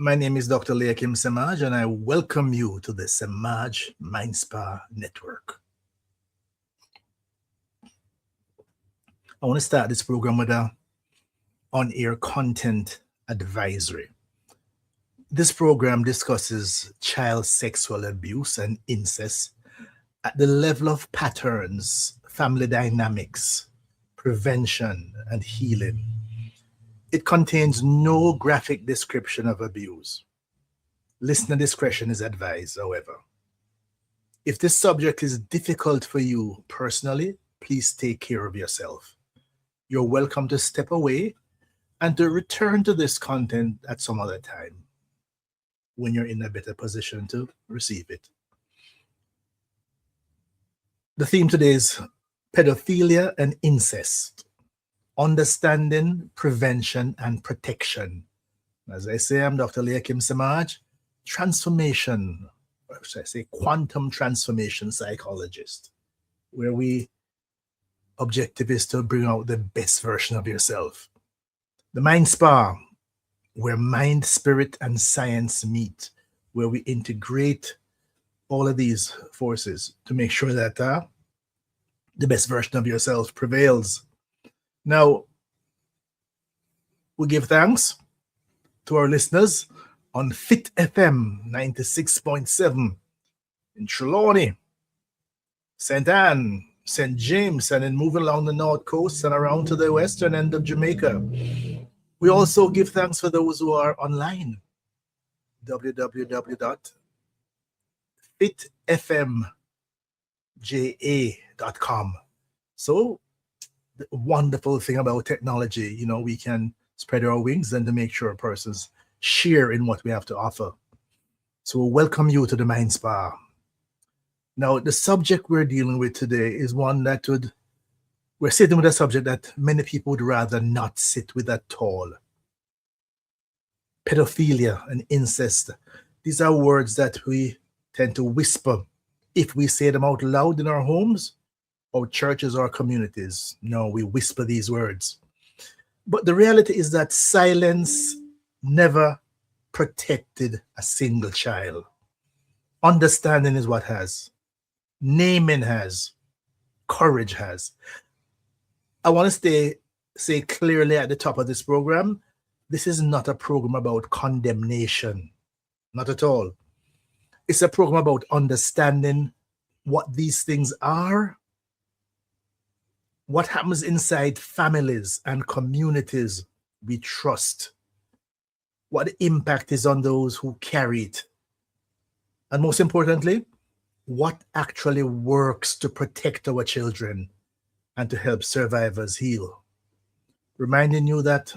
My name is Dr. Leahcim Semaj, and I welcome you to the Semaj MindSpa Network. I want to start this program with a on-air content advisory. This program discusses child sexual abuse and incest at the level of patterns, family dynamics, prevention, and healing. It contains no graphic description of abuse. Listener discretion is advised, however. If this subject is difficult for you personally, please take care of yourself. You're welcome to step away and to return to this content at some other time when you're in a better position to receive it. The theme today is pedophilia and incest. Understanding, prevention, and protection. As I say, I'm Dr. Leahcim Semaj Transformation, or should I say quantum transformation psychologist, where we objective is to bring out the best version of yourself. The MindSpa, where mind, spirit, and science meet, where we integrate all of these forces to make sure that the best version of yourself prevails. Now, we give thanks to our listeners on Fit FM 96.7 in Trelawney, St. Anne, St. James, and then moving along the north coast and around to the western end of Jamaica. We also give thanks for those who are online, www.fitfmja.com. So, the wonderful thing about technology, we can spread our wings and to make sure persons share in what we have to offer. So welcome you to the MindSpa. Now, the subject we're dealing with today is one that we're sitting with a subject that many people would rather not sit with at all. Pedophilia and incest. These are words that we tend to whisper if we say them out loud in our homes, or churches or communities. No, we whisper these words. But the reality is that silence never protected a single child. Understanding is what has. Naming has. Courage has. I want to say clearly at the top of this program, this is not a program about condemnation. Not at all. It's a program about understanding what these things are, what happens inside families and communities we trust, what the impact is on those who carry it, and most importantly, what actually works to protect our children and to help survivors heal. Reminding you that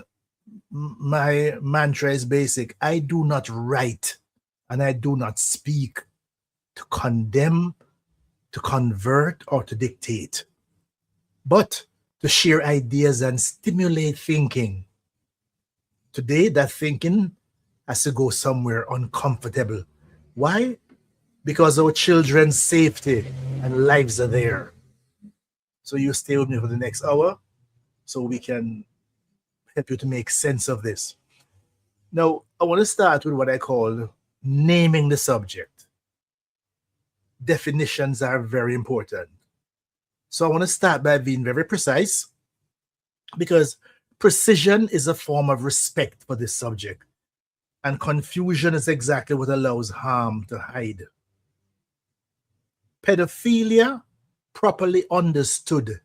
my mantra is basic. I do not write and I do not speak to condemn, to convert, or to dictate, but to share ideas and stimulate thinking. Today, that thinking has to go somewhere uncomfortable. Why? Because our children's safety and lives are there. So you stay with me for the next hour so we can help you to make sense of this. Now, I want to start with what I call naming the subject. Definitions are very important. So I want to start by being very precise, because precision is a form of respect for this subject, and confusion is exactly what allows harm to hide. Pedophilia, properly understood,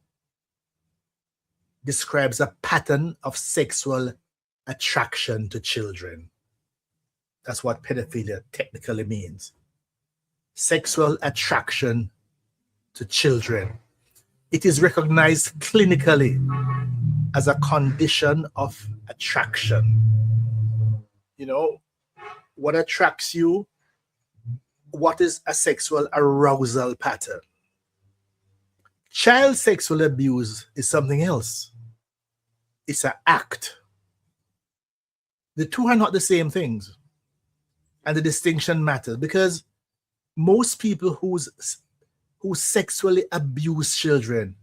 describes a pattern of sexual attraction to children. That's what pedophilia technically means. Sexual attraction to children. It is recognized clinically as a condition of attraction. What attracts you? What is a sexual arousal pattern? Child sexual abuse is something else. It's an act. The two are not the same things. And the distinction matters, because most people who sexually abuse children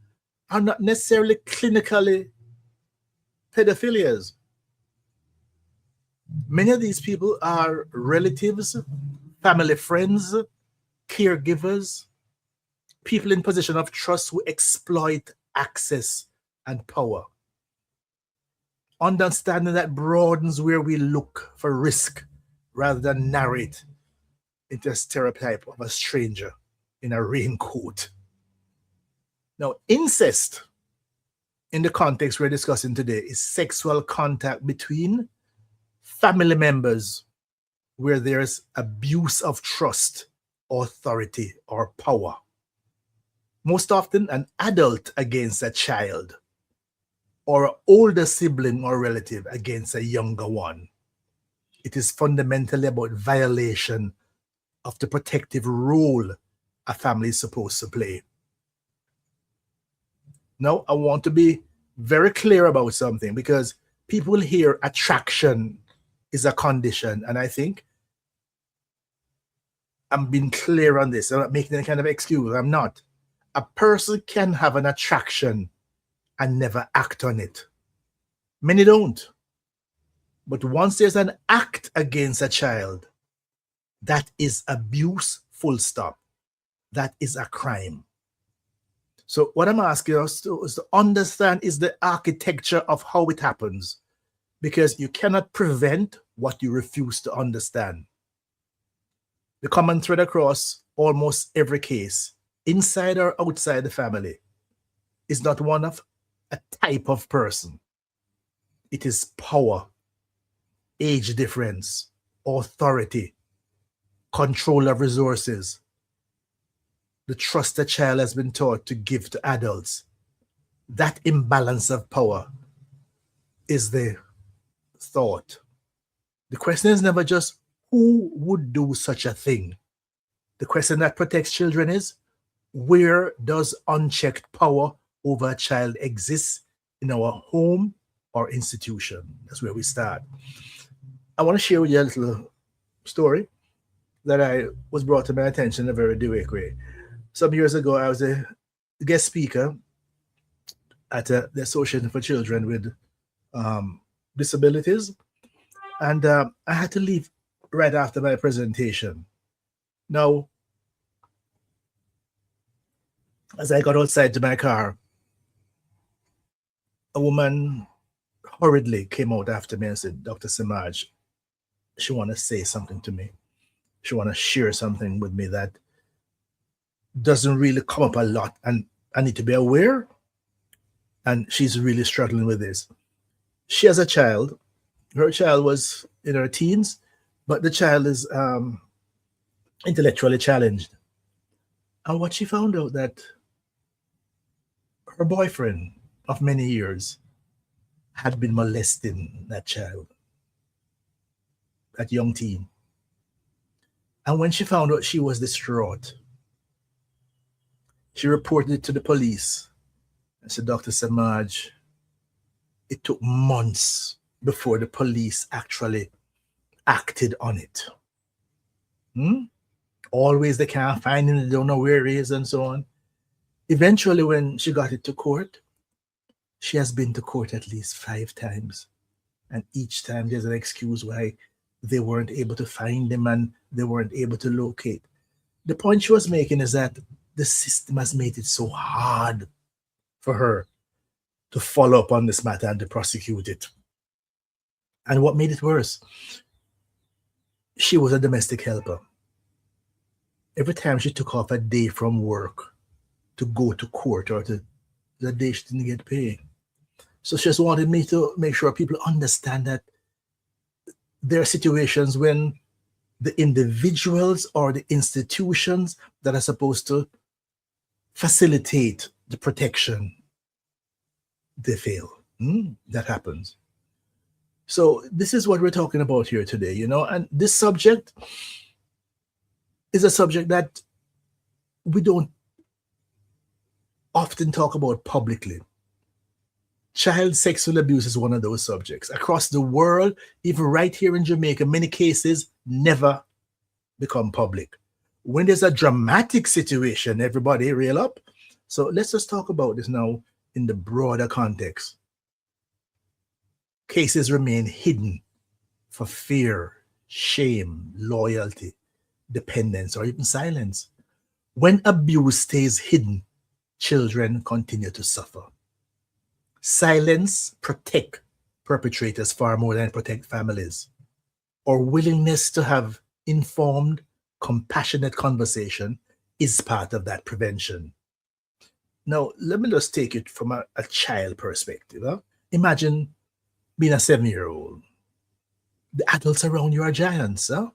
are not necessarily clinically pedophilias. Many of these people are relatives, family friends, caregivers, people in position of trust who exploit access and power. Understanding that broadens where we look for risk rather than narrate into a stereotype of a stranger in a raincoat. Now, incest, in the context we're discussing today, is sexual contact between family members where there's abuse of trust, authority, or power. Most often, an adult against a child, or an older sibling or relative against a younger one. It is fundamentally about violation of the protective role a family is supposed to play. Now, I want to be very clear about something, because people hear attraction is a condition, and I think I'm being clear on this. I'm not making any kind of excuse. I'm not. A person can have an attraction and never act on it. Many don't. But once there's an act against a child, that is abuse, full stop. That is a crime. So what I'm asking us to is to understand is the architecture of how it happens, because you cannot prevent what you refuse to understand. The common thread across almost every case, inside or outside the family, is not one of a type of person. It is power, age difference, authority, control of resources, the trust a child has been taught to give to adults. That imbalance of power is the thought. The question is never just who would do such a thing. The question that protects children is, where does unchecked power over a child exist in our home or institution? That's where we start. I want to share with you a little story that was brought to my attention in a very direct way. Some years ago, I was a guest speaker at the Association for Children with Disabilities, and I had to leave right after my presentation. Now, as I got outside to my car, a woman hurriedly came out after me and said, "Dr. Semaj, she want to say something to me. She want to share something with me that doesn't really come up a lot, and I need to be aware, and she's really struggling with this." She has a child. Her child was in her teens, but the child is intellectually challenged. And what she found out that her boyfriend of many years had been molesting that child, that young teen. And when she found out, she was distraught. She reported it to the police. I said, "Dr. Semaj, it took months before the police actually acted on it. Always they can't find him, they don't know where he is, and so on." Eventually, when she got it to court, she has been to court at least 5 times. And each time there's an excuse why they weren't able to find him and they weren't able to locate. The point she was making is that the system has made it so hard for her to follow up on this matter and to prosecute it. And what made it worse, she was a domestic helper. Every time she took off a day from work to go to court or to the day she didn't get paid. So she just wanted me to make sure people understand that there are situations when the individuals or the institutions that are supposed to facilitate the protection, they fail. That happens. So this is what we're talking about here today, and this subject is a subject that we don't often talk about publicly. Child sexual abuse is one of those subjects. Across the world, even right here in Jamaica, many cases never become public. When there's a dramatic situation, everybody reel up. So let's just talk about this now in the broader context. Cases remain hidden for fear, shame, loyalty, dependence, or even silence. When abuse stays hidden, children continue to suffer. Silence protect perpetrators far more than protect families. Our willingness to have informed, compassionate conversation is part of that prevention. Now, let me just take it from a child perspective. Huh? Imagine being a 7-year-old. The adults around you are giants. Huh?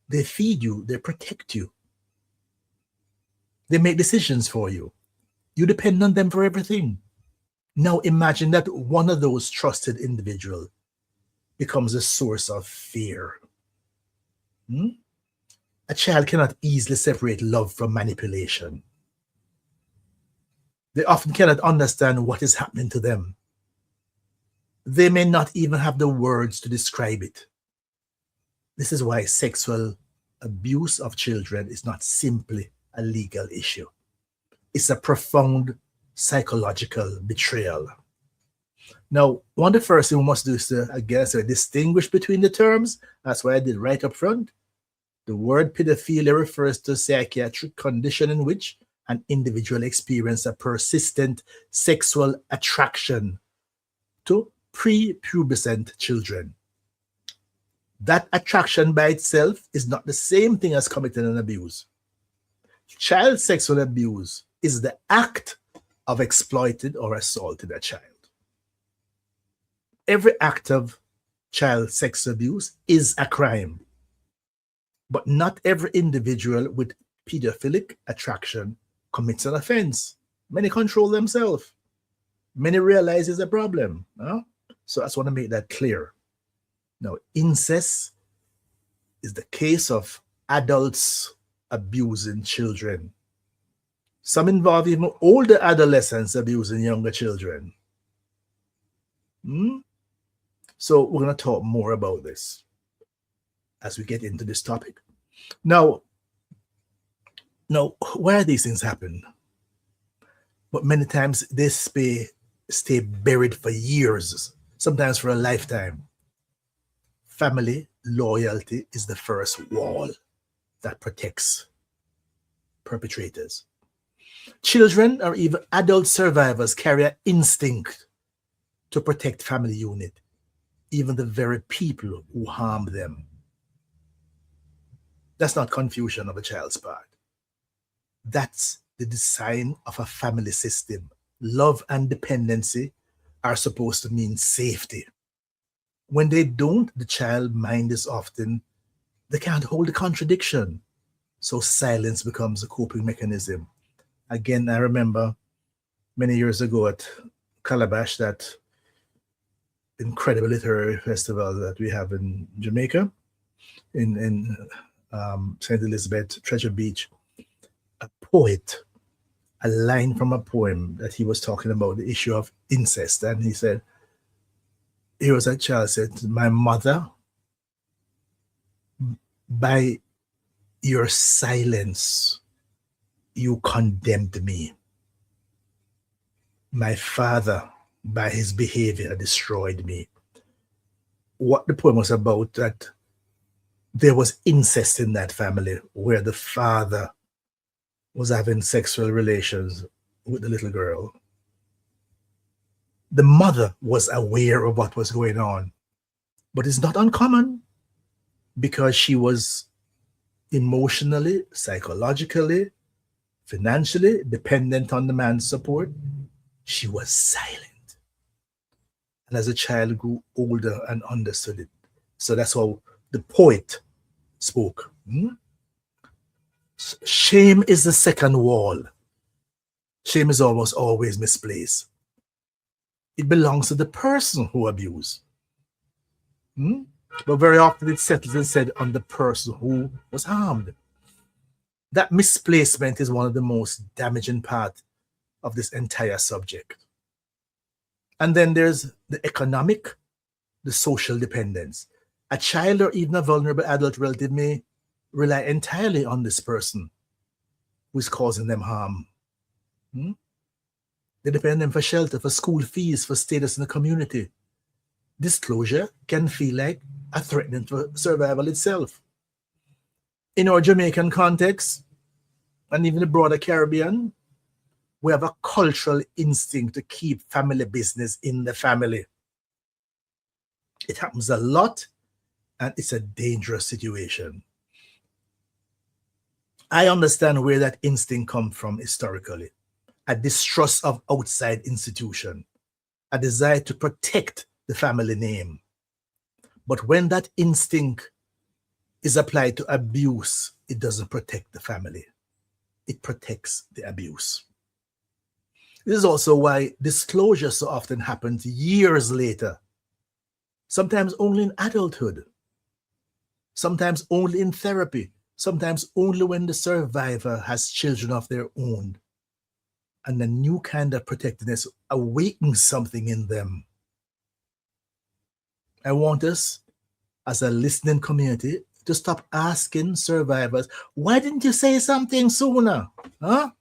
They feed you, they protect you, they make decisions for you. You depend on them for everything. Now imagine that one of those trusted individuals becomes a source of fear. A child cannot easily separate love from manipulation. They often cannot understand what is happening to them. They may not even have the words to describe it. This is why sexual abuse of children is not simply a legal issue. It's a profound psychological betrayal. Now, one of the first things we must do is to, again, distinguish between the terms. That's why I did right up front. The word pedophilia refers to a psychiatric condition in which an individual experiences a persistent sexual attraction to prepubescent children. That attraction by itself is not the same thing as committing an abuse. Child sexual abuse is the act of exploiting or assaulting a child. Every act of child sex abuse is a crime, but not every individual with pedophilic attraction commits an offense. Many control themselves. Many realize it's a problem. Huh? So I just want to make that clear. Now, incest is the case of adults abusing children. Some involve even older adolescents abusing younger children. So we're going to talk more about this as we get into this topic. Now, why these things happen? But many times they stay buried for years, sometimes for a lifetime. Family loyalty is the first wall that protects perpetrators. Children or even adult survivors carry an instinct to protect family unit, even the very people who harm them. That's not confusion of a child's part. That's the design of a family system. Love and dependency are supposed to mean safety. When they don't, the child mind is often, they can't hold the contradiction. So silence becomes a coping mechanism. Again, I remember many years ago at Calabash, that incredible literary festival that we have in Jamaica, in St. Elizabeth, Treasure Beach, a poet, a line from a poem that he was talking about the issue of incest. And he said, here was a child said, my mother, by your silence, you condemned me. My father, by his behavior, destroyed me. What the poem was about, that there was incest in that family where the father was having sexual relations with the little girl. The mother was aware of what was going on, but it's not uncommon because she was emotionally, psychologically, financially dependent on the man's support. She was silent. And as a child grew older and understood it. So that's how the poet spoke. Shame is the second wall. Shame is almost always misplaced. It belongs to the person who abused. But very often it settles and said on the person who was harmed. That misplacement is one of the most damaging parts of this entire subject. And then there's the economic, the social dependence. A child or even a vulnerable adult relative may rely entirely on this person who is causing them harm. They depend on them for shelter, for school fees, for status in the community. disclosure can feel like a threat for survival itself. In our Jamaican context, and even the broader Caribbean, we have a cultural instinct to keep family business in the family. It happens a lot, and it's a dangerous situation. I understand where that instinct comes from historically. A distrust of outside institution, a desire to protect the family name. But when that instinct is applied to abuse, it doesn't protect the family. It protects the abuse. This is also why disclosure so often happens years later, sometimes only in adulthood, sometimes only in therapy, sometimes only when the survivor has children of their own. And a new kind of protectiveness awakens something in them. I want us, as a listening community, to stop asking survivors, why didn't you say something sooner? Huh?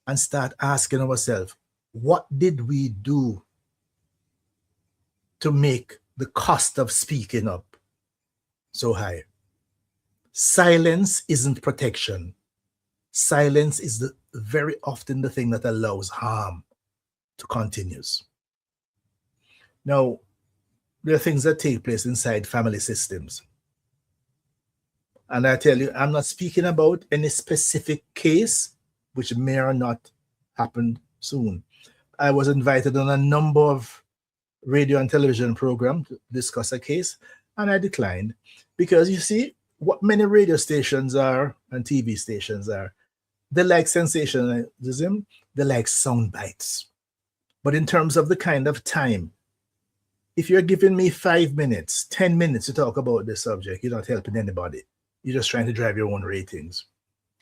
And start asking ourselves, what did we do to make the cost of speaking up so high? Silence isn't protection. Silence is very often the thing that allows harm to continue. Now, there are things that take place inside family systems. And I tell you, I'm not speaking about any specific case which may or not happen soon. I was invited on a number of radio and television programs to discuss a case, and I declined because, you see, what many radio stations are and TV stations are, they like sensationalism, they like sound bites. But in terms of the kind of time, if you're giving me 5 minutes, 10 minutes to talk about this subject, you're not helping anybody. You're just trying to drive your own ratings.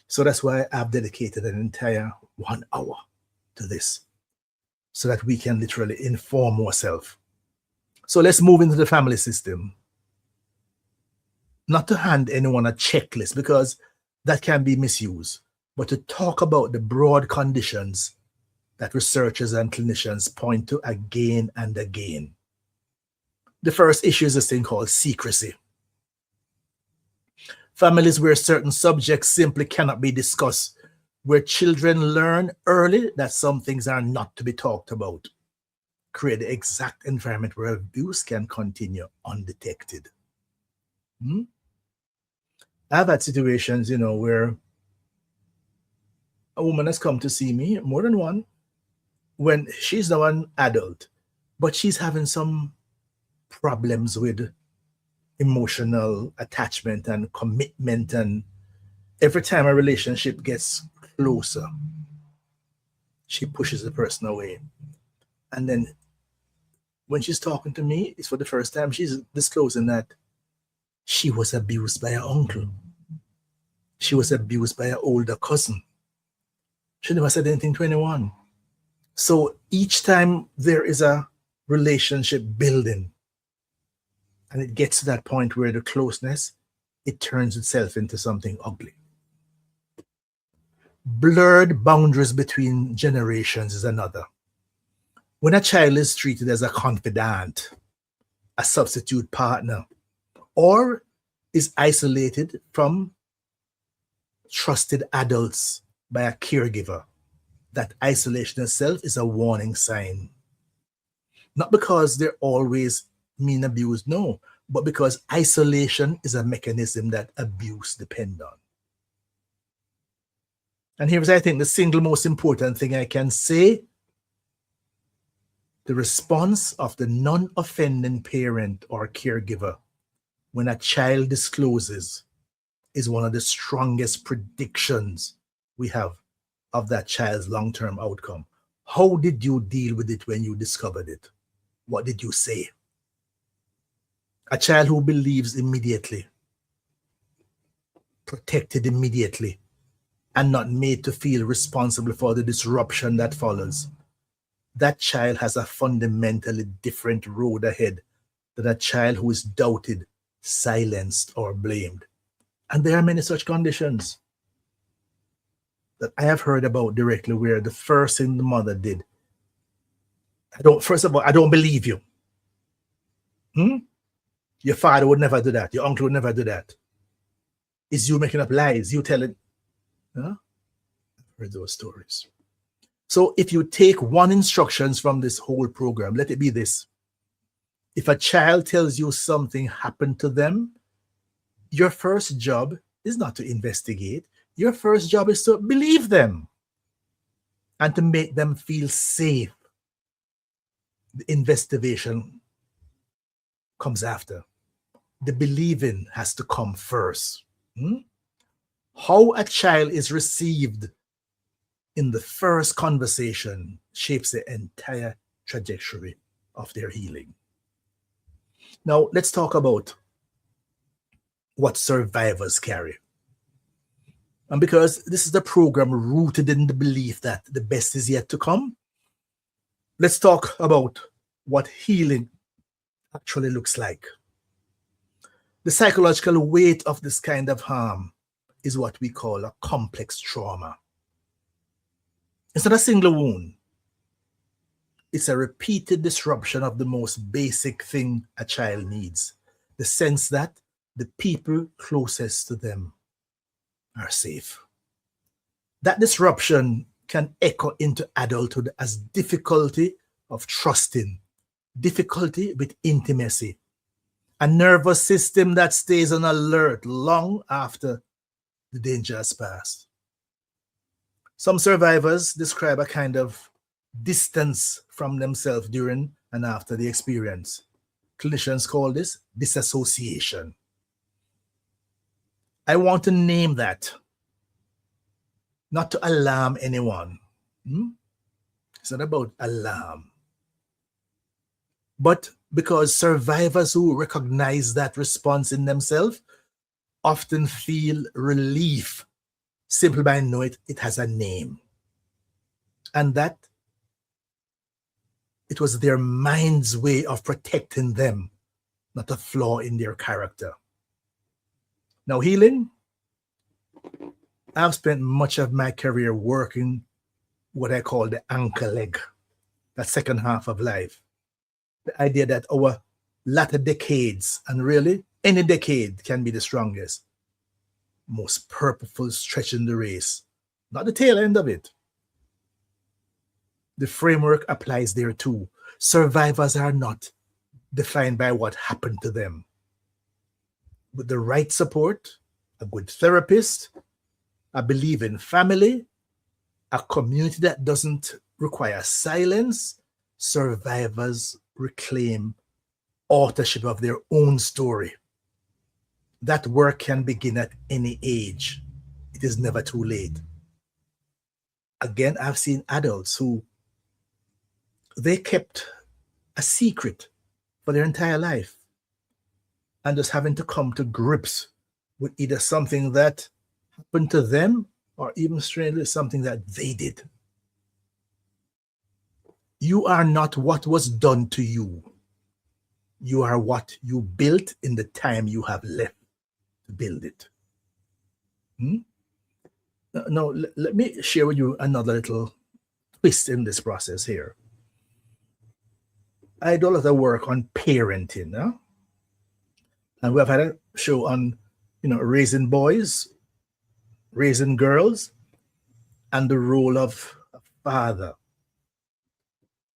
So that's why I've dedicated an entire 1 hour to this, so that we can literally inform ourselves. So let's move into the family system. Not to hand anyone a checklist, because that can be misused, but to talk about the broad conditions that researchers and clinicians point to again and again. The first issue is this thing called secrecy. Families where certain subjects simply cannot be discussed, where children learn early that some things are not to be talked about, create the exact environment where abuse can continue undetected. I've had situations, where a woman has come to see me, more than one, when she's now an adult, but she's having some problems with emotional attachment and commitment, and every time a relationship gets closer, she pushes the person away. And then when she's talking to me, it's for the first time, she's disclosing that she was abused by her uncle. She was abused by her older cousin. She never said anything to anyone. So each time there is a relationship building, and it gets to that point where the closeness, it turns itself into something ugly. Blurred boundaries between generations is another. When a child is treated as a confidant, a substitute partner, or is isolated from trusted adults by a caregiver, that isolation itself is a warning sign. Not because they're always mean abused, no, but because isolation is a mechanism that abuse depends on. And here's, I think, the single most important thing I can say. The response of the non-offending parent or caregiver when a child discloses is one of the strongest predictions we have of that child's long-term outcome. How did you deal with it when you discovered it? What did you say? A child who believes immediately, protected immediately, and not made to feel responsible for the disruption that follows, that child has a fundamentally different road ahead than a child who is doubted, silenced, or blamed. And there are many such conditions that I have heard about directly, where the first thing the mother did, first of all, I don't believe you. Hmm? Your father would never do that. Your uncle would never do that. It's you making up lies. You telling. Huh? I've heard those stories. So if you take one instructions from this whole program, let it be this. If a child tells you something happened to them, your first job is not to investigate. Your first job is to believe them and to make them feel safe. The investigation comes after. The believing has to come first. How a child is received in the first conversation shapes the entire trajectory of their healing. Now, let's talk about what survivors carry. And because this is the program rooted in the belief that the best is yet to come, let's talk about what healing actually looks like. The psychological weight of this kind of harm is what we call a complex trauma. It's not a single wound. It's a repeated disruption of the most basic thing a child needs, the sense that the people closest to them are safe. That disruption can echo into adulthood as difficulty of trusting, difficulty with intimacy, a nervous system that stays on alert long after the danger has passed. Some survivors describe a kind of distance from themselves during and after the experience. Clinicians call this disassociation. I want to name that, not to alarm anyone. It's not about alarm. But because survivors who recognize that response in themselves often feel relief simply by knowing it has a name. And that it was their mind's way of protecting them, not a flaw in their character. Now, healing, I've spent much of my career working what I call the anchor leg, that second half of life. The idea that our latter decades, and really any decade, can be the strongest, most purposeful stretch in the race, not the tail end of it. The framework applies there too. Survivors are not defined by what happened to them. With the right support, a good therapist, a believing family, a community that doesn't require silence, survivors reclaim authorship of their own story. That work can begin at any age. It is never too late. Again, I've seen adults who they kept a secret for their entire life and just having to come to grips with either something that happened to them or even strangely something that they did. You are not what was done to you. You are what you built in the time you have left to build it. Now, let me share with you another little twist in this process here. I do a lot of work on parenting, and we've had a show on, raising boys, raising girls, and the role of a father.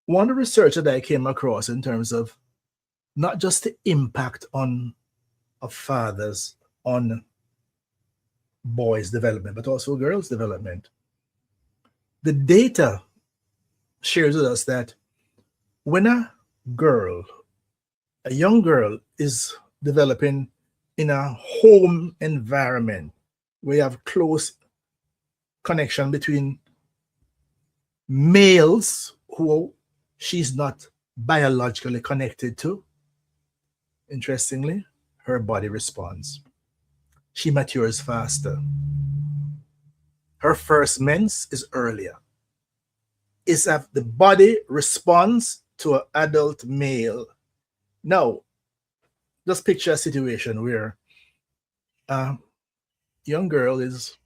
One of the research that I came across in terms of not just the impact of fathers on boys' development, but also girls' development. The data shares with us that when a young girl is developing in a home environment where you have close connection between males who she's not biologically connected to, interestingly, her body responds. She matures faster. Her first mens is earlier. Is that the body responds to an adult male. Now, just picture a situation where a young girl is,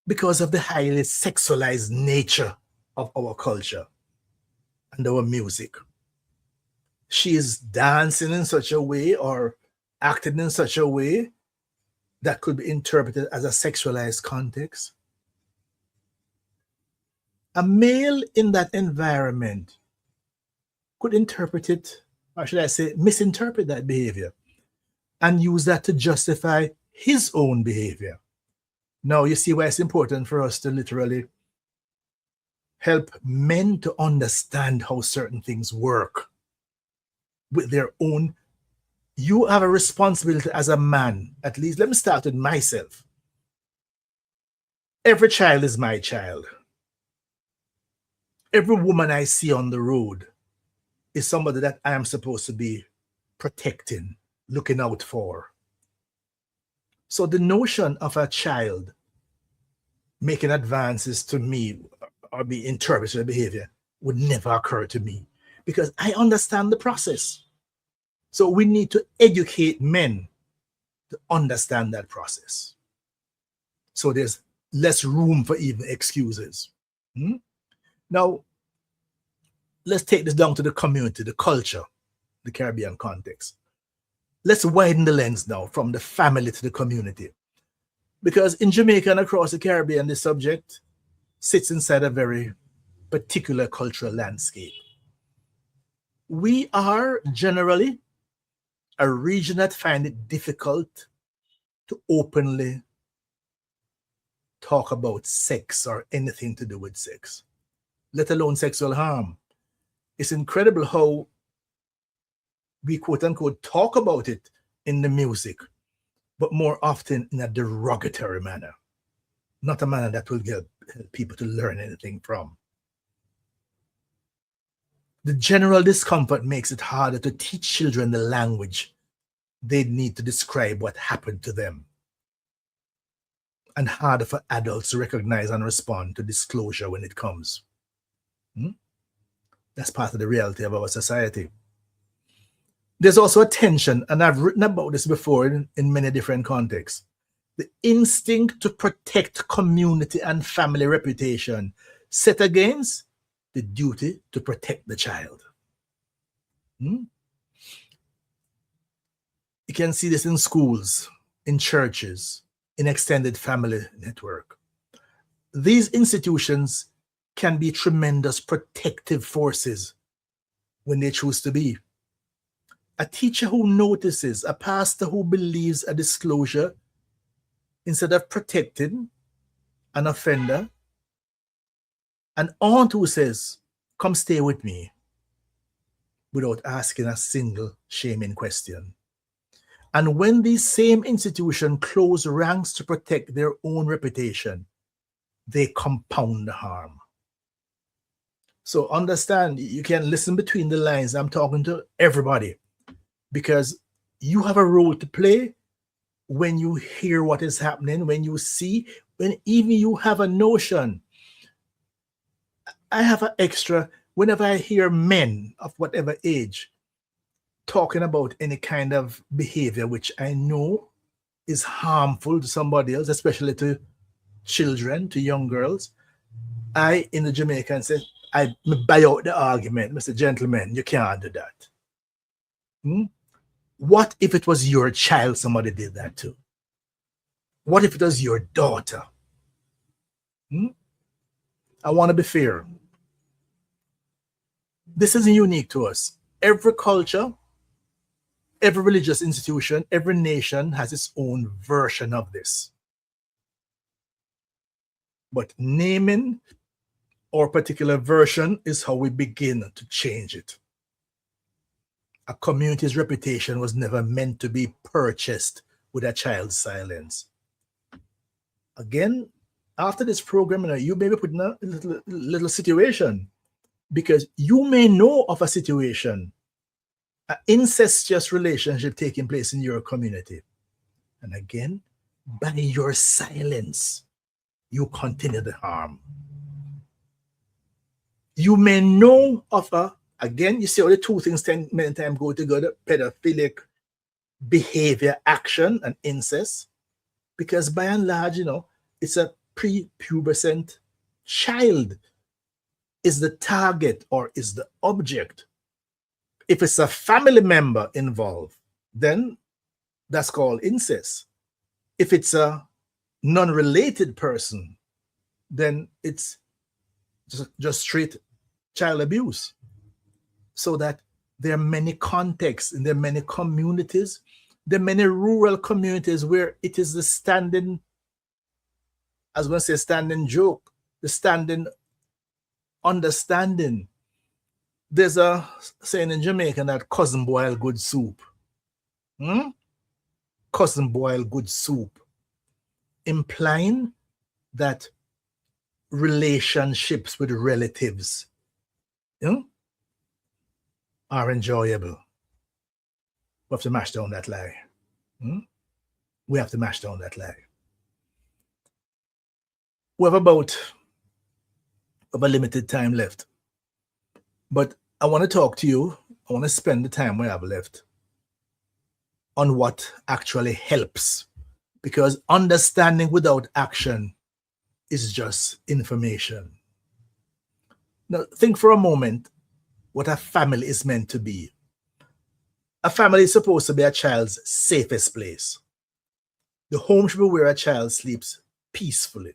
because of the highly sexualized nature of our culture, and our music. She is dancing in such a way or acting in such a way that could be interpreted as a sexualized context. A male in that environment could interpret it, or should I say, misinterpret that behavior and use that to justify his own behavior. Now, you see why it's important for us to literally help men to understand how certain things work with their own. You have a responsibility as a man. At least, let me start with myself. Every child is my child. Every woman I see on the road is somebody that I am supposed to be protecting, looking out for. So the notion of a child making advances to me or be interpreted behavior would never occur to me because I understand the process. So we need to educate men to understand that process. So there's less room for even excuses. Now, let's take this down to the community, the culture, the Caribbean context. Let's widen the lens now from the family to the community. Because in Jamaica and across the Caribbean, the subject sits inside a very particular cultural landscape. We are generally a region that finds it difficult to openly talk about sex or anything to do with sex, let alone sexual harm. It's incredible how we quote unquote talk about it in the music, but more often in a derogatory manner, not a manner that will get people to learn anything from. The general discomfort makes it harder to teach children the language they need to describe what happened to them, and harder for adults to recognize and respond to disclosure when it comes. That's part of the reality of our society. There's also a tension, and I've written about this before in many different contexts. The instinct to protect community and family reputation set against the duty to protect the child. You can see this in schools, in churches, in extended family network. These institutions can be tremendous protective forces when they choose to be. A teacher who notices, a pastor who believes a disclosure instead of protecting an offender, an aunt who says, "Come stay with me," without asking a single shaming question. And when these same institutions close ranks to protect their own reputation, they compound the harm. So understand, you can listen between the lines. I'm talking to everybody because you have a role to play when you hear what is happening, when you see, when even you have a notion. I have an extra, whenever I hear men of whatever age talking about any kind of behavior which I know is harmful to somebody else, especially to children, to young girls, I, in the Jamaican, say, I buy out the argument. Mr. Gentleman, you can't do that. What if it was your child somebody did that to? What if it was your daughter? I want to be fair. This isn't unique to us. Every culture, every religious institution, every nation has its own version of this. But naming our particular version is how we begin to change it. A community's reputation was never meant to be purchased with a child's silence. Again, after this program, you may be put in a little situation because you may know of a situation, an incestuous relationship taking place in your community. And again, by your silence, you continue the harm. You may know of again, you see how the two things many times go together, pedophilic behavior, action, and incest, because by and large, it's a prepubescent child. is the target or is the object. If it's a family member involved, then that's called incest. If it's a non-related person, then it's just straight child abuse. So that there are many contexts and there are many communities. There are many rural communities where it is the standing, as one says, standing joke, the standing understanding. There's a saying in Jamaica that cousin boil good soup. Cousin boil good soup, implying that relationships with relatives are enjoyable. We have to mash down that lie. We have to mash down that lie. We have about limited time left. But I want to talk to you. I want to spend the time we have left on what actually helps. Because understanding without action is just information. Now, think for a moment what a family is meant to be. A family is supposed to be a child's safest place. The home should be where a child sleeps peacefully,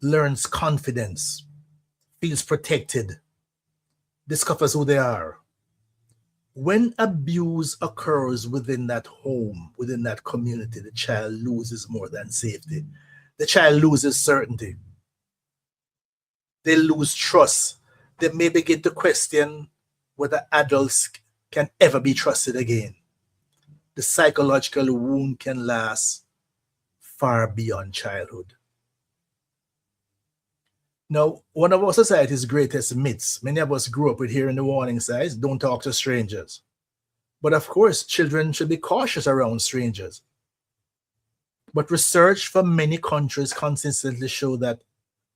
learns confidence, feels protected, discovers who they are. When abuse occurs within that home, within that community, the child loses more than safety. The child loses certainty. They lose trust. They may begin to question whether adults can ever be trusted again. The psychological wound can last far beyond childhood. Now, one of our society's greatest myths, many of us grew up with hearing the warning signs, don't talk to strangers. But of course, children should be cautious around strangers. But research from many countries consistently show that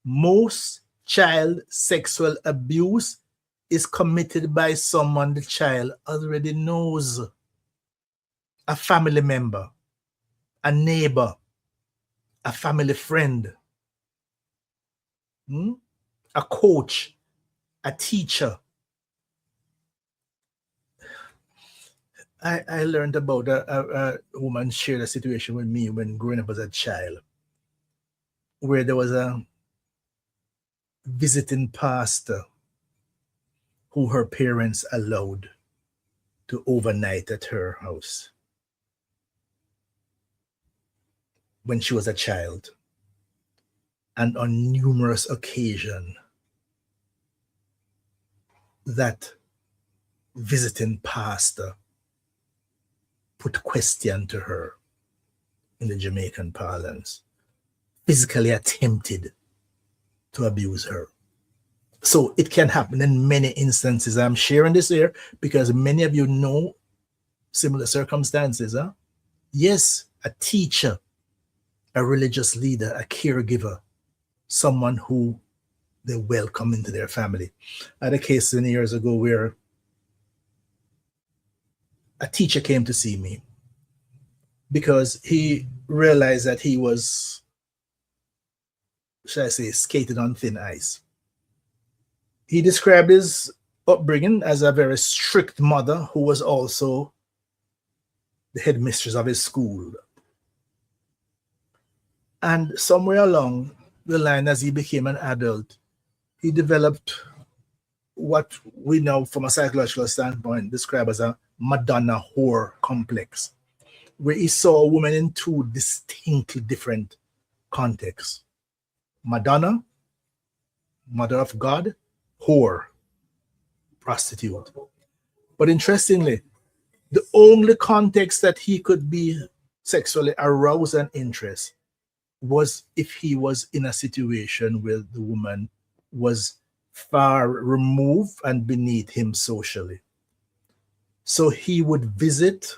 most child sexual abuse is committed by someone the child already knows. A family member, a neighbor, a family friend, a coach, a teacher. I learned about a woman shared a situation with me when growing up as a child, where there was a visiting pastor who her parents allowed to overnight at her house when she was a child. And on numerous occasions, that visiting pastor put question to her, in the Jamaican parlance, physically attempted to abuse her. So it can happen in many instances. I'm sharing this here because many of you know similar circumstances. Yes, a teacher, a religious leader, a caregiver, someone who they welcome into their family. I had a case years ago where a teacher came to see me because he realized that he was, shall I say, skated on thin ice. He described his upbringing as a very strict mother who was also the headmistress of his school. And somewhere along the line, as he became an adult, he developed what we now, from a psychological standpoint, describe as a Madonna whore complex, where he saw a woman in two distinctly different contexts. Madonna, mother of God; whore, prostitute. But interestingly, the only context that he could be sexually aroused and interested was if he was in a situation where the woman was far removed and beneath him socially. So he would visit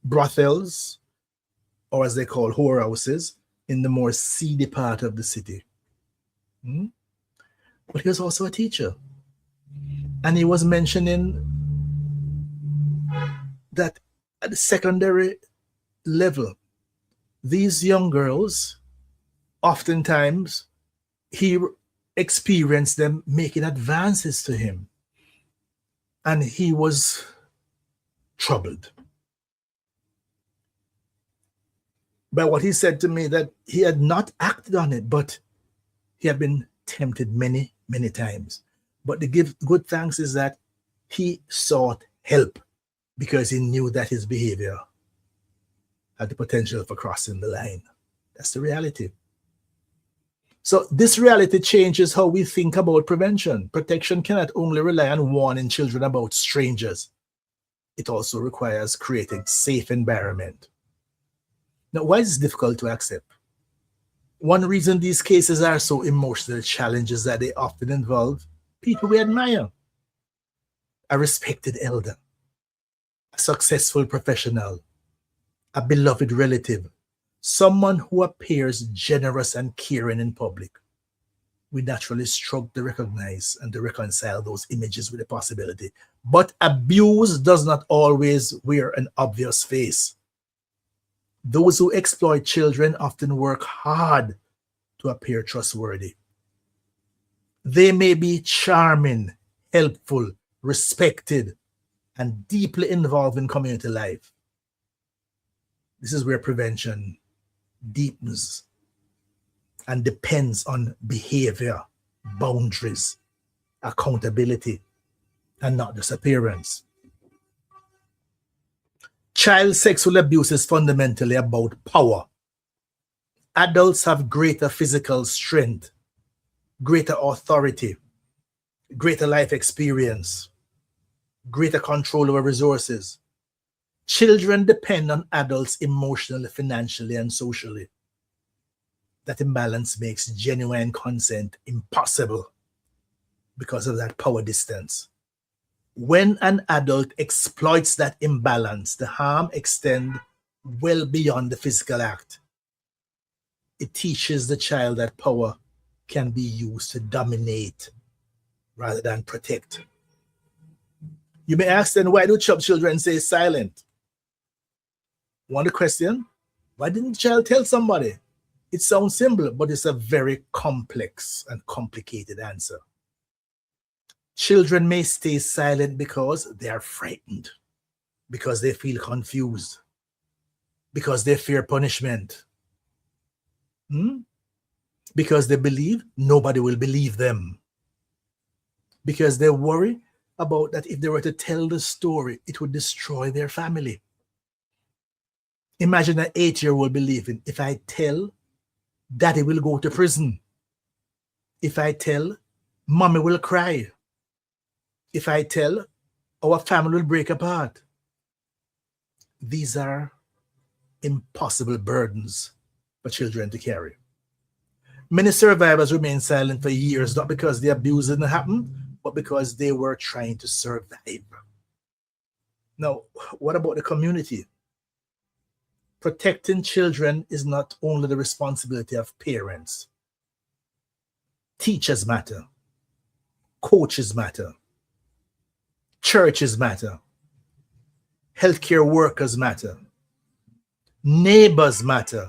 brothels, or as they call whorehouses, in the more seedy part of the city. But he was also a teacher. And he was mentioning that at the secondary level, these young girls, oftentimes, he experienced them making advances to him. And he was troubled by what he said to me, that he had not acted on it, but he had been tempted many, many times. But the good thanks is that he sought help because he knew that his behavior had the potential for crossing the line. That's the reality. So this reality changes how we think about prevention. Protection cannot only rely on warning children about strangers. It also requires creating a safe environment. Now, why is this difficult to accept? One reason these cases are so emotional challenges that they often involve people we admire. A respected elder, a successful professional, a beloved relative, someone who appears generous and caring in public. We naturally struggle to recognize and to reconcile those images with the possibility. But abuse does not always wear an obvious face. Those who exploit children often work hard to appear trustworthy. They may be charming, helpful, respected, and deeply involved in community life. This is where prevention deepens and depends on behavior, boundaries, accountability, and not just appearance. Child sexual abuse is fundamentally about power. Adults have greater physical strength, greater authority, greater life experience, greater control over resources. Children depend on adults emotionally, financially, and socially. That imbalance makes genuine consent impossible because of that power distance. When an adult exploits that imbalance, the harm extends well beyond the physical act. It teaches the child that power can be used to dominate rather than protect. You may ask then, why do children stay silent? Want a question? Why didn't the child tell somebody? It sounds simple, but it's a very complex and complicated answer. Children may stay silent because they are frightened, because they feel confused, because they fear punishment, because they believe nobody will believe them, because they worry about that if they were to tell the story, it would destroy their family. Imagine an 8-year-old believing, if I tell, daddy will go to prison. If I tell, mommy will cry. If I tell, our family will break apart. These are impossible burdens for children to carry. Many survivors remain silent for years, not because the abuse didn't happen, but because they were trying to survive. Now, what about the community? Protecting children is not only the responsibility of parents. Teachers matter. Coaches matter. Churches matter. Healthcare workers matter. Neighbors matter.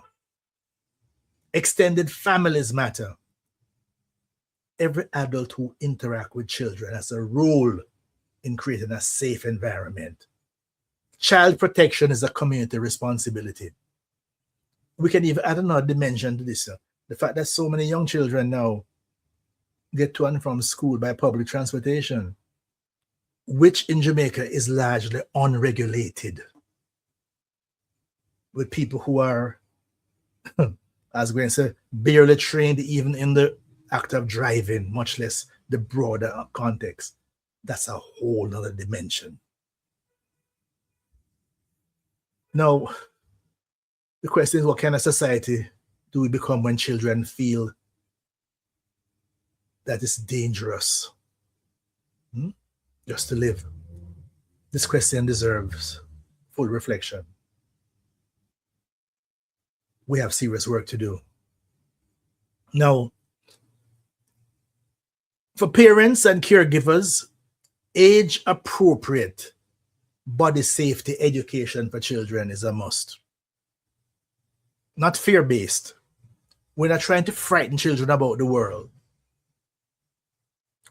Extended families matter. Every adult who interacts with children has a role in creating a safe environment. Child protection is a community responsibility. We can even add another dimension to this. The fact that so many young children now get to and from school by public transportation, which in Jamaica is largely unregulated, with people who are, as Gwen said, barely trained even in the act of driving, much less the broader context. That's a whole other dimension. Now, the question is, what kind of society do we become when children feel that it's dangerous just to live? This question deserves full reflection. We have serious work to do. Now, for parents and caregivers, age-appropriate body safety education for children is a must. Not fear-based. We're not trying to frighten children about the world.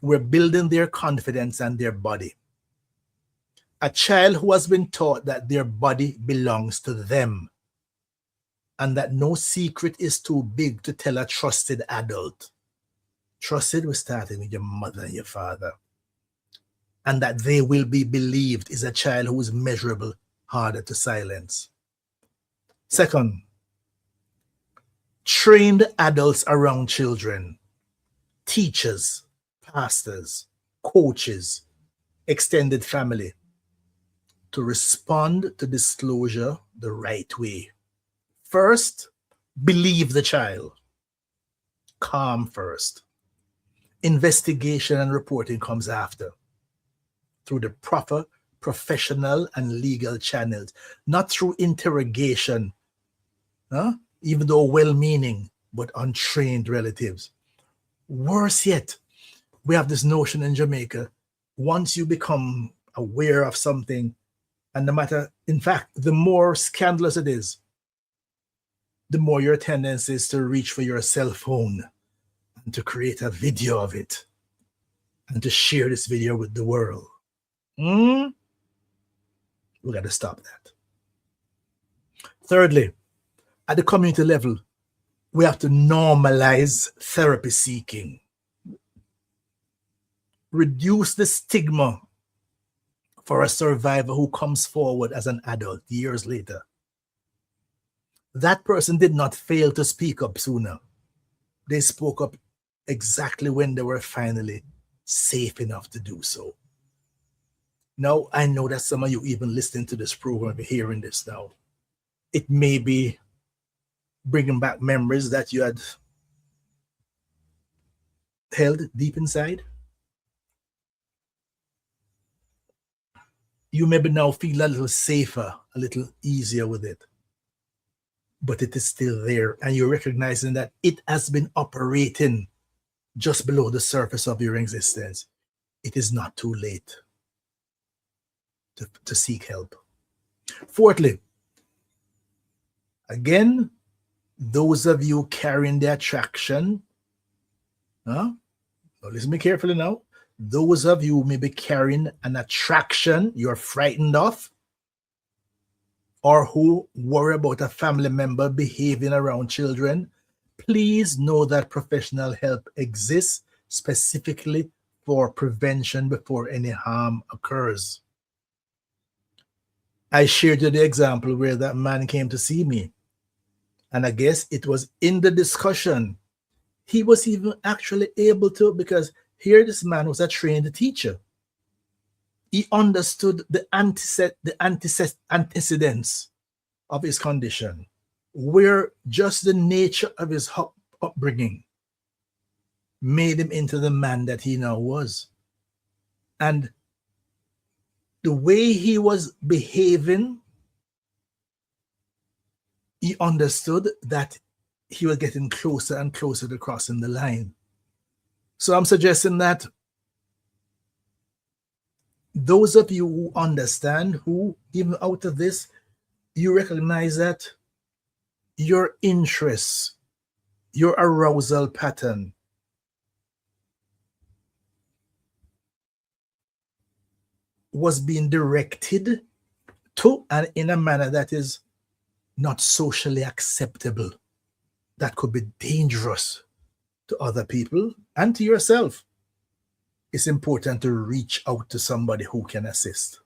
We're building their confidence and their body. A child who has been taught that their body belongs to them and that no secret is too big to tell a trusted adult. Trusted was starting with your mother and your father. And that they will be believed is a child who is measurable, harder to silence. Second, trained adults around children, teachers, pastors, coaches, extended family, to respond to disclosure the right way. First, believe the child. Calm first. Investigation and reporting comes after, through the proper professional and legal channels, not through interrogation, even though well-meaning, but untrained relatives. Worse yet, we have this notion in Jamaica, once you become aware of something, and no matter, in fact, the more scandalous it is, the more your tendency is to reach for your cell phone and to create a video of it and to share this video with the world. We got to stop that. Thirdly, at the community level, we have to normalize therapy seeking. Reduce the stigma for a survivor who comes forward as an adult years later. That person did not fail to speak up sooner. They spoke up exactly when they were finally safe enough to do so. Now, I know that some of you even listening to this program, hearing this now, it may be bringing back memories that you had held deep inside. You maybe now feel a little safer, a little easier with it. But it is still there, and you're recognizing that it has been operating just below the surface of your existence. It is not too late to seek help. Fourthly, again, those of you carrying the attraction, now listen to me carefully now. Those of you who may be carrying an attraction you're frightened of, or who worry about a family member behaving around children, please know that professional help exists specifically for prevention before any harm occurs. I shared you the example where that man came to see me. And I guess it was in the discussion, he was even actually able to, because here this man was a trained teacher. He understood the antecedents of his condition, where just the nature of his upbringing made him into the man that he now was. And the way he was behaving, he understood that he was getting closer and closer to crossing the line. So I'm suggesting that those of you who understand, who even out of this, you recognize that your interests, your arousal pattern was being directed to and in a manner that is not socially acceptable, that could be dangerous to other people and to yourself, it's important to reach out to somebody who can assist.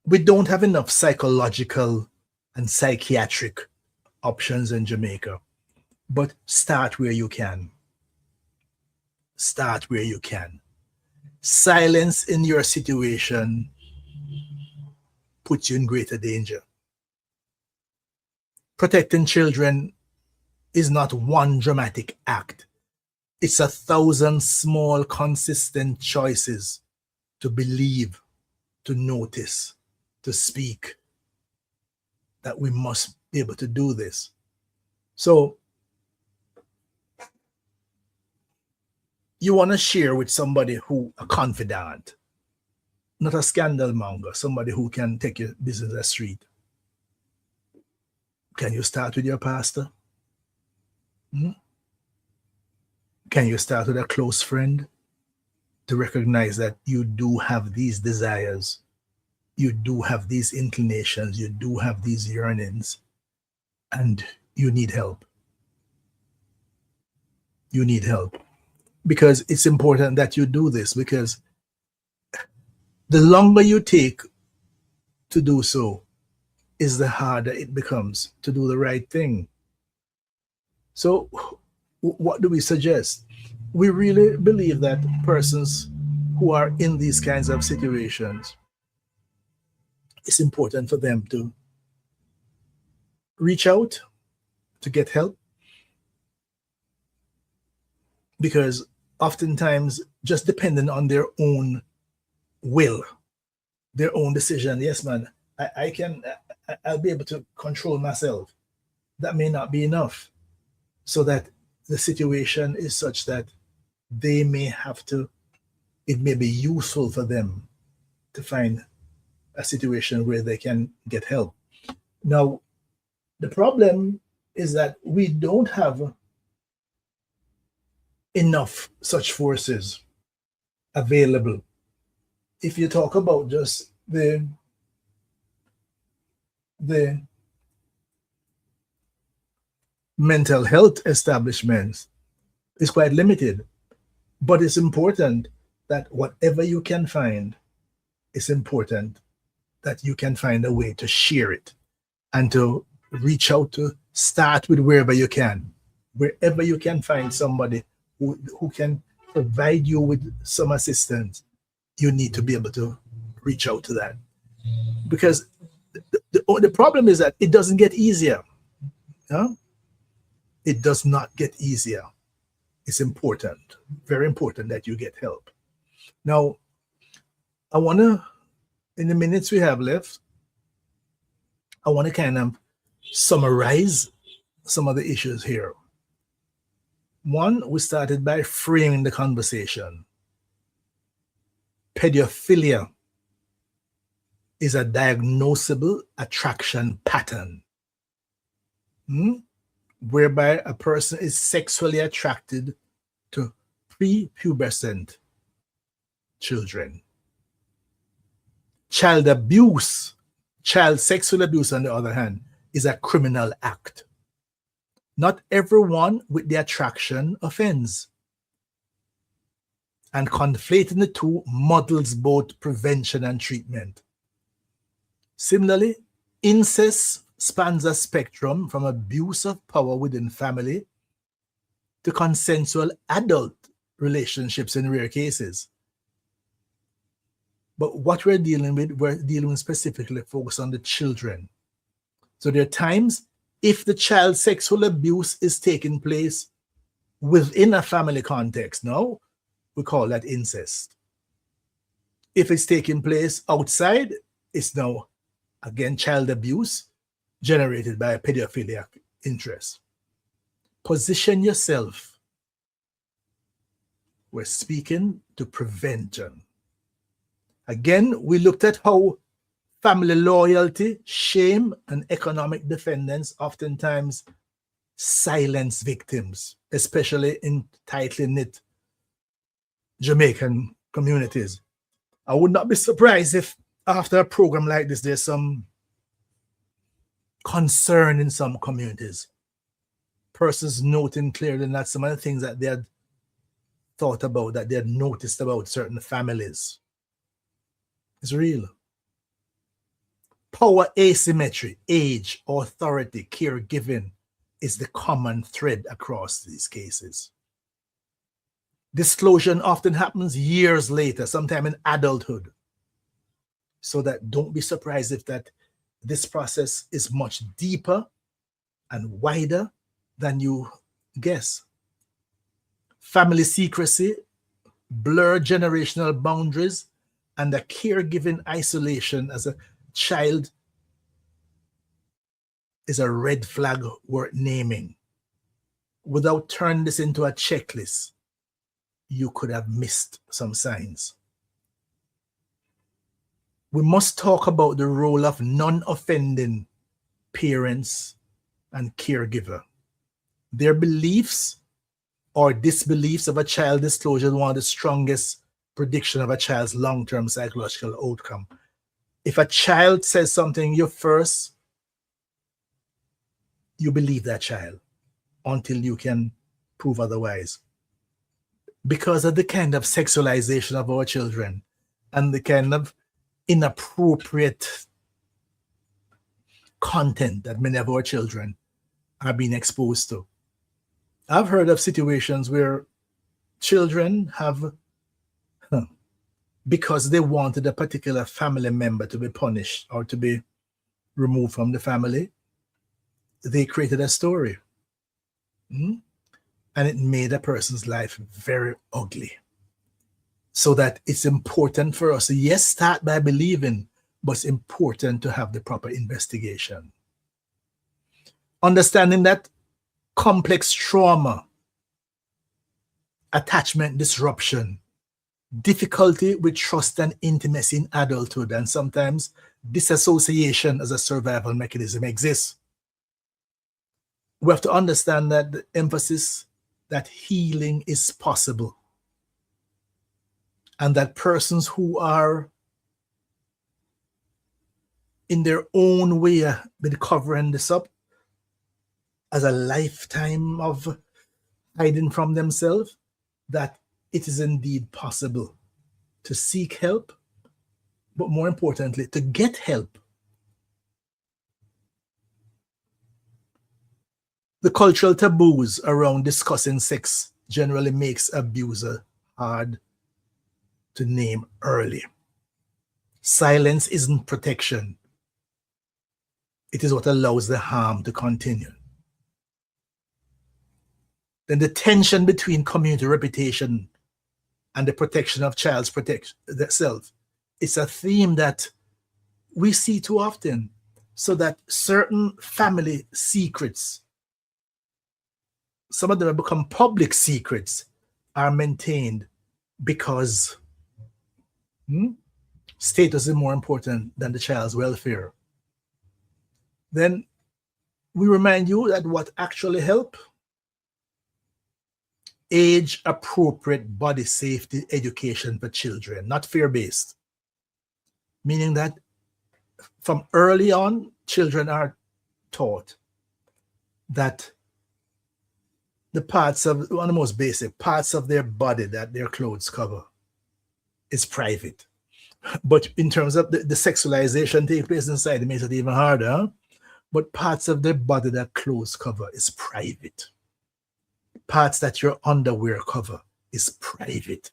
We don't have enough psychological and psychiatric options in Jamaica, but start where you can. Start where you can. Silence in your situation puts you in greater danger. Protecting children is not one dramatic act. It's 1,000 small, consistent choices to believe, to notice, to speak, that we must be able to do this. So you want to share with somebody who, a confidant, not a scandal monger, somebody who can take your business a street. Can you start with your pastor? Can you start with a close friend to recognize that you do have these desires, you do have these inclinations, you do have these yearnings, and you need help? You need help. Because it's important that you do this, because the longer you take to do so is the harder it becomes to do the right thing. So what do we suggest? We really believe that persons who are in these kinds of situations, it's important for them to reach out to get help, because oftentimes just depending on their own will, their own decision, yes man, I'll be able to control myself, that may not be enough. So that the situation is such that they may have to, it may be useful for them to find a situation where they can get help. Now, the problem is that we don't have enough such forces available. If you talk about just the mental health establishments, is quite limited. But it's important that whatever you can find, it's important that you can find a way to share it and to reach out, to start with wherever you can. Wherever you can find somebody who can provide you with some assistance, you need to be able to reach out to that. Because the problem is that it doesn't get easier. Huh? It does not get easier. It's important, very important that you get help. Now, I want to, in the minutes we have left, I want to kind of summarize some of the issues here. One, we started by framing the conversation. Pedophilia is a diagnosable attraction pattern, whereby a person is sexually attracted to prepubescent children. Child abuse, child sexual abuse, on the other hand, is a criminal act. Not everyone with the attraction offends. And conflating the two muddles both prevention and treatment. Similarly, incest spans a spectrum from abuse of power within family to consensual adult relationships in rare cases. But what we're dealing specifically focused on the children. So there are times if the child sexual abuse is taking place within a family context, now we call that incest. If it's taking place outside, it's now, again, child abuse generated by a pedophilic interest. Position yourself. We're speaking to prevention. Again, we looked at how family loyalty, shame, and economic dependence oftentimes silence victims, especially in tightly knit Jamaican communities. I would not be surprised if after a program like this, there's some concern in some communities. Persons noting clearly that some of the things that they had thought about, that they had noticed about certain families, is real. Power asymmetry, age, authority, caregiving is the common thread across these cases. Disclosure often happens years later, sometime in adulthood. So that don't be surprised if that this process is much deeper and wider than you guess. Family secrecy, blurred generational boundaries, and a caregiving isolation as a child is a red flag worth naming. Without turning this into a checklist, you could have missed some signs. We must talk about the role of non-offending parents and caregiver. Their beliefs or disbeliefs of a child disclosure is one of the strongest prediction of a child's long-term psychological outcome. If a child says something, you believe that child until you can prove otherwise. Because of the kind of sexualization of our children and the kind of inappropriate content that many of our children are being exposed to. I've heard of situations where children have, because they wanted a particular family member to be punished or to be removed from the family, they created a story. And it made a person's life very ugly. So that it's important for us to, yes, start by believing, but it's important to have the proper investigation. Understanding that complex trauma, attachment disruption, difficulty with trust and intimacy in adulthood, and sometimes disassociation as a survival mechanism exists. We have to understand that the emphasis that healing is possible, and that persons who are in their own way been covering this up as a lifetime of hiding from themselves, that it is indeed possible to seek help, but more importantly, to get help. The cultural taboos around discussing sex generally makes abuser hard to name early. Silence isn't protection. It is what allows the harm to continue. Then the tension between community reputation and the protection of child's self, it's a theme that we see too often, so that certain family secrets, some of them have become public secrets, are maintained because status is more important than the child's welfare. Then we remind you that what actually helps: age-appropriate body safety education for children, not fear-based. Meaning that from early on, children are taught that the parts of, one of the most basic parts of their body that their clothes cover is private. But in terms of the sexualization taking place inside, it makes it even harder. But parts of their body that clothes cover is private. Parts that your underwear cover is private.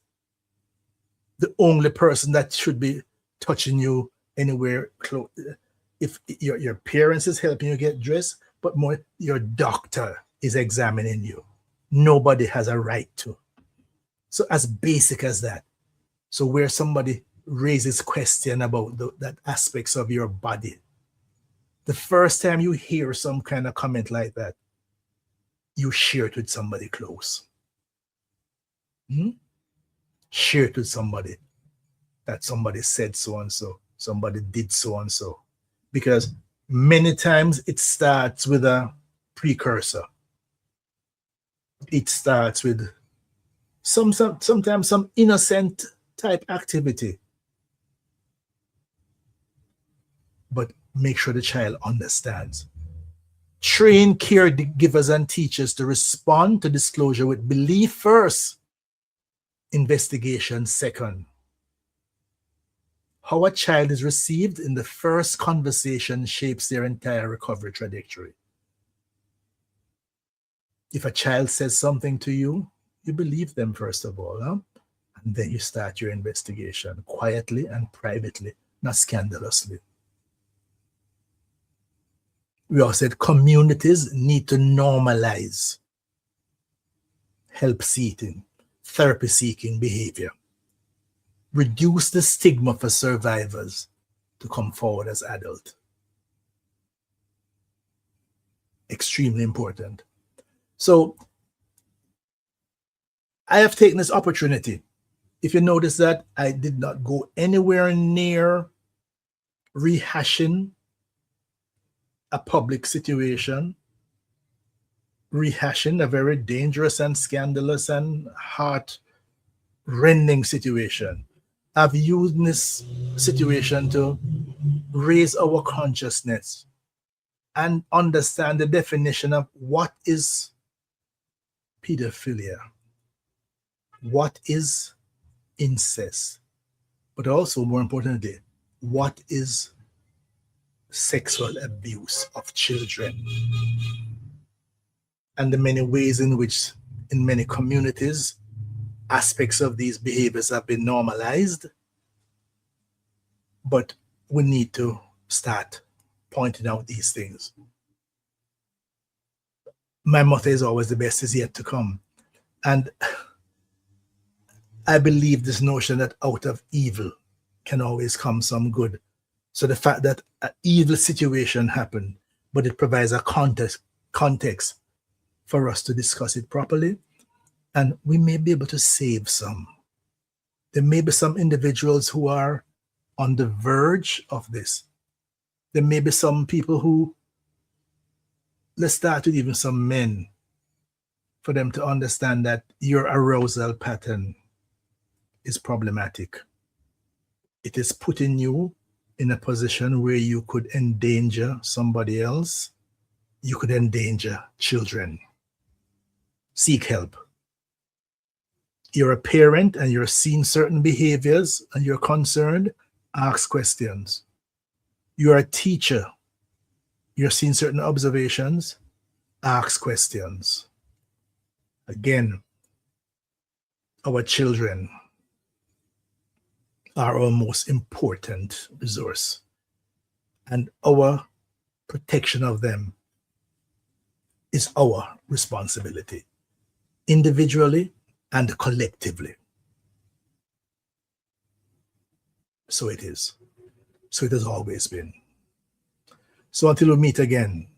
The only person that should be touching you anywhere, if your parents is helping you get dressed, but more your doctor is examining you. Nobody has a right to. So as basic as that. So where somebody raises question about that aspects of your body, the first time you hear some kind of comment like that, you share it with somebody close. Share it with somebody, that somebody said so and so, somebody did so and so. Because many times it starts with a precursor. It starts with sometimes some innocent type activity. But make sure the child understands. Train caregivers and teachers to respond to disclosure with belief first, investigation second. How a child is received in the first conversation shapes their entire recovery trajectory. If a child says something to you, you believe them first of all, and then you start your investigation quietly and privately, not scandalously. We also said communities need to normalize help seeking, therapy seeking behavior. Reduce the stigma for survivors to come forward as adults. Extremely important. So I have taken this opportunity. If you notice that I did not go anywhere near rehashing a public situation, rehashing a very dangerous and scandalous and heart-rending situation. I've used this situation to raise our consciousness and understand the definition of what is pedophilia, what is incest, but also, more importantly, what is sexual abuse of children, and the many ways in which, in many communities, aspects of these behaviors have been normalized. But we need to start pointing out these things. My motto is always the best is yet to come. And I believe this notion that out of evil can always come some good. So the fact that an evil situation happened, but it provides a context for us to discuss it properly, and we may be able to save some. There may be some individuals who are on the verge of this. There may be some people who, let's start with even some men, for them to understand that your arousal pattern is problematic. It is putting you in a position where you could endanger somebody else. You could endanger children. Seek help. You're a parent and you're seeing certain behaviors and you're concerned, ask questions. You're a teacher. You're seeing certain observations, ask questions. Again, our children are our most important resource, and our protection of them is our responsibility, individually and collectively. So it is. So it has always been. So until we meet again,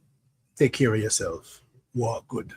take care of yourself. Walk good.